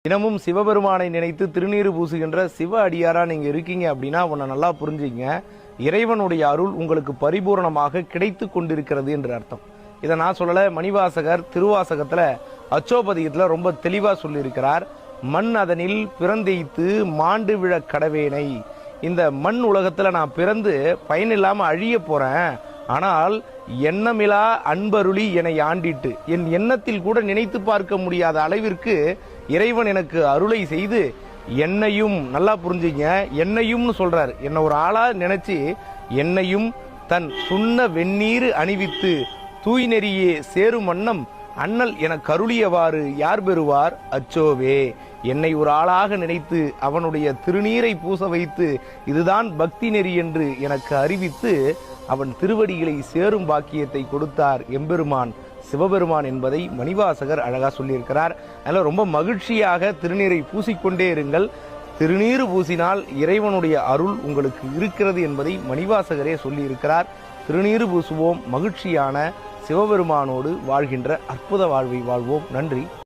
தினமும் சிவபெருமானை நினைத்து திருநீறு பூசுகின்ற சிவ அடியாரா நீங்க இருக்கீங்க அப்படின்னா உன்னை நல்லா புரிஞ்சுங்க. இறைவனுடைய அருள் உங்களுக்கு பரிபூர்ணமாக கிடைத்து கொண்டிருக்கிறது என்று அர்த்தம். இதை நான் சொல்லல, மணிவாசகர் திருவாசகத்துல அச்சோபதியத்துல ரொம்ப தெளிவா சொல்லியிருக்கிறார். மண் அதனில் பிறந்தெய்த்து மாண்டு விழ கடவேனை. இந்த மண் உலகத்துல நான் பிறந்து பயனில்லாம அழிய போறேன், ஆனால் எண்ணமிலா அன்பருளி என்னை ஆண்டிட்டு என் எண்ணத்தில் கூட நினைத்து பார்க்க முடியாத அளவிற்கு இறைவன் எனக்கு அருளை செய்து என்னையும், நல்லா புரிஞ்சுங்க, என்னையும் சொல்றாரு, என்ன ஒரு ஆளா நினைச்சு என்னையும் தன் சுண்ண வெந்நீர் அணிவித்து தூய் நெறியே சேரும் வண்ணம் அண்ணல் என கருளியவாறு யார் பெறுவார் அச்சோவே. என்னை ஒரு ஆளாக நினைத்து அவனுடைய திருநீரை பூச வைத்து இதுதான் பக்தி நெறி என்று எனக்கு அறிவித்து அவன் திருவடிகளை சேரும் பாக்கியத்தை கொடுத்தார் எம்பெருமான் சிவபெருமான் என்பதை மணிவாசகர் அழகா சொல்லியிருக்கிறார். அதனால ரொம்ப மகிழ்ச்சியாக திருநீரை பூசிக்கொண்டே இருங்கள். திருநீர் பூசினால் இறைவனுடைய அருள் உங்களுக்கு இருக்கிறது என்பதை மணிவாசகரே சொல்லியிருக்கிறார். திருநீர் பூசுவோம், மகிழ்ச்சியான சிவபெருமானோடு வாழ்கின்ற அற்புத வாழ்வை வாழ்வோம். நன்றி.